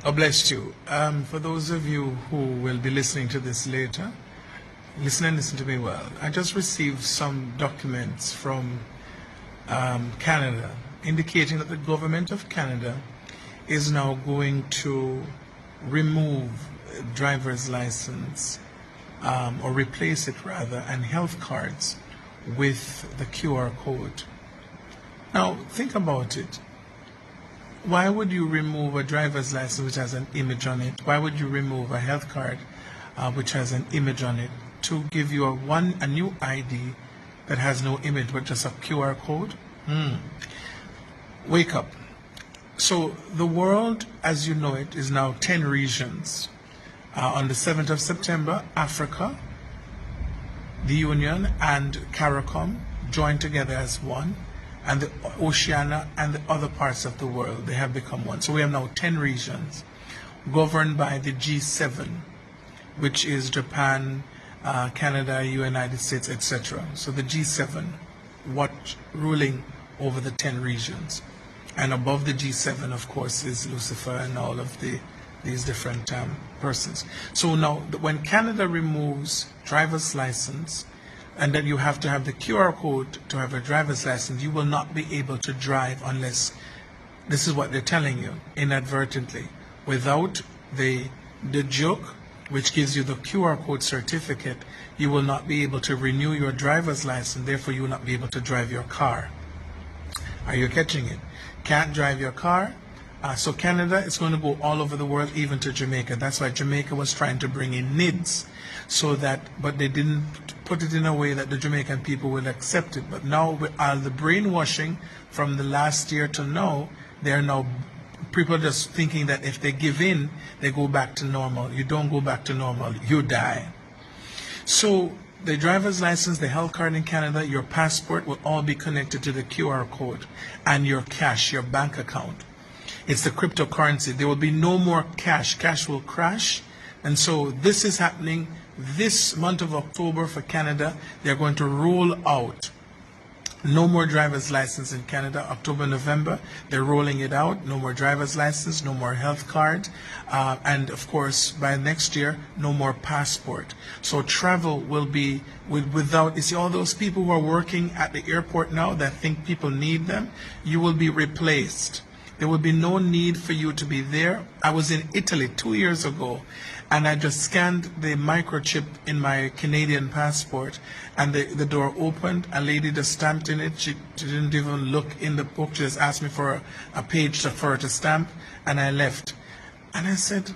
God bless you. For those of you who will be listening to this later, listen to me well. I just received some documents from Canada indicating that the government of Canada is now going to remove driver's license or replace it rather, and health cards with the QR code. Now, think about it. Why would you remove a driver's license which has an image on it? Why would you remove a health card which has an image on it to give you a new ID that has no image but just a QR code? Wake up. So the world as you know it is now 10 regions. On the 7th of September, Africa, the Union and CARICOM joined together as one, and the Oceania and the other parts of the world, they have become one. So we have now 10 regions governed by the G7, which is Japan, Canada, United States, etc. So the G7, ruling over the 10 regions. And above the G7, of course, is Lucifer and all of these different persons. So now, when Canada removes driver's license, and then you have to have the QR code to have a driver's license, you will not be able to drive unless, this is what they're telling you, inadvertently, without the joke, which gives you the QR code certificate, you will not be able to renew your driver's license, therefore you will not be able to drive your car. Are you catching it? Can't drive your car. So Canada is going to go all over the world, even to Jamaica. That's why Jamaica was trying to bring in NIDS, but they didn't put it in a way that the Jamaican people will accept it. But now, with all the brainwashing from the last year to now, they're now people just thinking that if they give in, they go back to normal. You don't go back to normal, you die. So the driver's license, the health card in Canada, your passport will all be connected to the QR code, and your cash, your bank account. It's the cryptocurrency. There will be no more cash. Cash will crash. And so this is happening this month of October for Canada. They're going to roll out no more driver's license in Canada. October, November, they're rolling it out. No more driver's license, no more health card. And of course, by next year, no more passport. So travel will be without, you see all those people who are working at the airport now that think people need them, you will be replaced. There will be no need for you to be there. I was in Italy 2 years ago, and I just scanned the microchip in my Canadian passport, and the door opened. A lady just stamped in it. She didn't even look in the book. She just asked me for a page for her to stamp, and I left. And I said,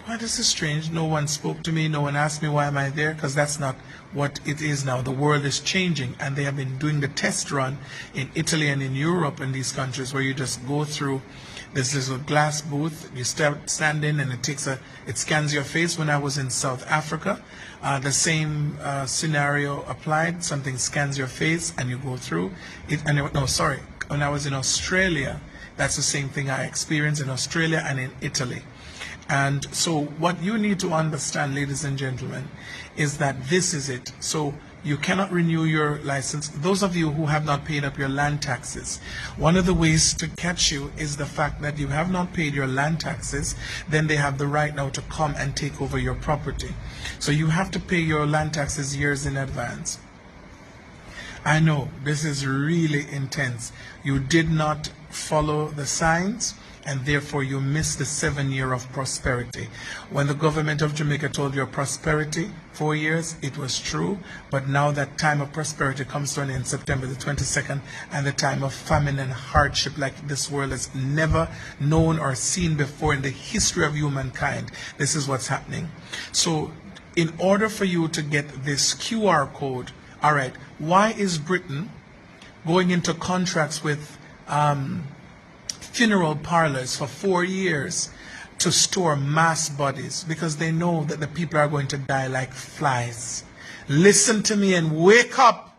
why, this is strange. No one spoke to me. No one asked me why am I there, because that's not what it is now. The world is changing, and they have been doing the test run in Italy and in Europe and these countries where you just go through this little glass booth, you stand in, and it scans your face. When I was in South Africa, the same scenario applied. Something scans your face and you go through it. And when I was in Australia, that's the same thing I experienced in Australia and in Italy. And so what you need to understand, ladies and gentlemen, is that this is it. So you cannot renew your license. Those of you who have not paid up your land taxes, one of the ways to catch you is the fact that you have not paid your land taxes. Then they have the right now to come and take over your property. So you have to pay your land taxes years in advance. I know this is really intense. You did not follow the signs, and therefore you missed the 7 year of prosperity. When the government of Jamaica told you prosperity, 4 years, it was true, but now that time of prosperity comes to an end, September the 22nd, and the time of famine and hardship like this world has never known or seen before in the history of humankind. This is what's happening. So in order for you to get this QR code, all right, why is Britain going into contracts with funeral parlors for 4 years to store mass bodies? Because they know that the people are going to die like flies. Listen to me and wake up.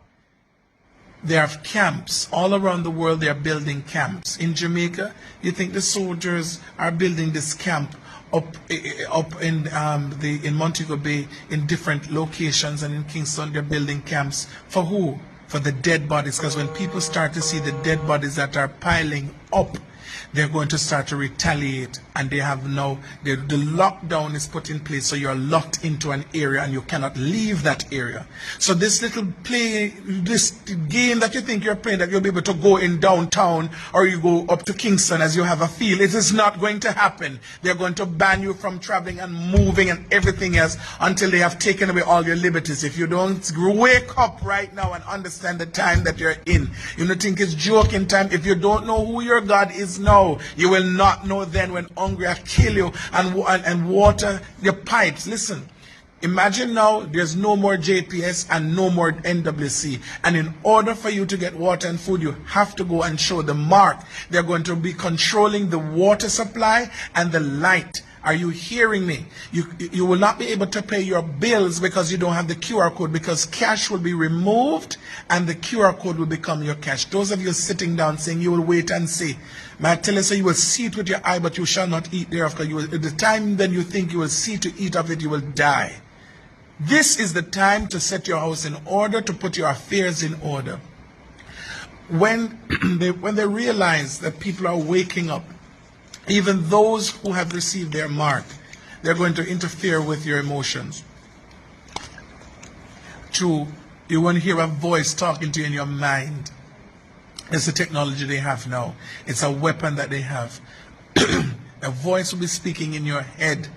There are camps all around the world. They are building camps. In Jamaica, you think the soldiers are building this camp up in Montego Bay in different locations, and in Kingston they're building camps for who? For the dead bodies. Because when people start to see the dead bodies that are piling up, they're going to start to retaliate, and they have now, the lockdown is put in place, so you're locked into an area and you cannot leave that area. So this little this game that you think you're playing, that you'll be able to go in downtown or you go up to Kingston as you have a feel, it is not going to happen. They're going to ban you from traveling and moving and everything else until they have taken away all your liberties. If you don't wake up right now and understand the time that you're in, you don't think it's joking time. If you don't know who your God is now, you will not know then when hungry will kill you and water your pipes. Listen, imagine now there's no more JPS and no more NWC, and in order for you to get water and food, you have to go and show the mark. They're going to be controlling the water supply and the light. Are you hearing me? You will not be able to pay your bills because you don't have the QR code, because cash will be removed and the QR code will become your cash. Those of you sitting down saying you will wait and see, may I tell you, so you will see it with your eye, but you shall not eat thereof. At the time then you think you will see to eat of it, you will die. This is the time to set your house in order, to put your affairs in order. When they realize that people are waking up, even those who have received their mark, they're going to interfere with your emotions. You won't hear a voice talking to you in your mind. It's the technology they have now. It's a weapon that they have. A voice will be speaking in your head.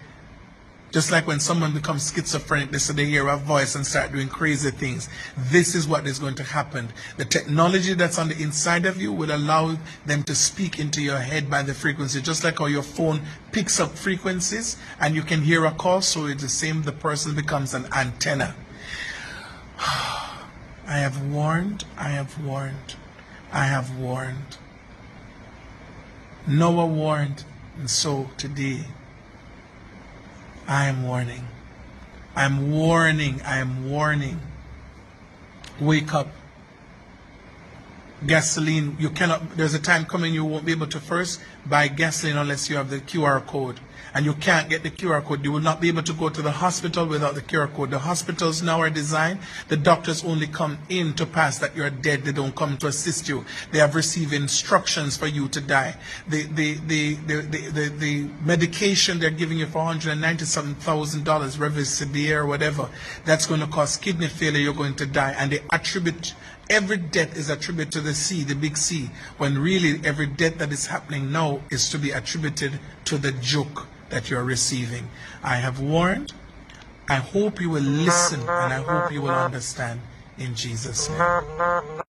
Just like when someone becomes schizophrenic, they hear a voice and start doing crazy things. This is what is going to happen. The technology that's on the inside of you will allow them to speak into your head by the frequency. Just like how your phone picks up frequencies and you can hear a call, so it's the same, the person becomes an antenna. I have warned, I have warned, I have warned. Noah warned, and so today, I am warning. I'm warning. I am warning. Wake up. Gasoline, you cannot, there's a time coming you won't be able to first buy gasoline unless you have the QR code. And you can't get the QR code. You will not be able to go to the hospital without the QR code. The hospitals now are designed, the doctors only come in to pass that you're dead. They don't come to assist you. They have received instructions for you to die. The medication they're giving you for $197,000, Revicibir or whatever, that's going to cause kidney failure. You're going to die. And they attribute, every death is attributed to the C, the big C, when really every death that is happening now is to be attributed to the joke that you're receiving. I have warned. I hope you will listen, and I hope you will understand in Jesus' name.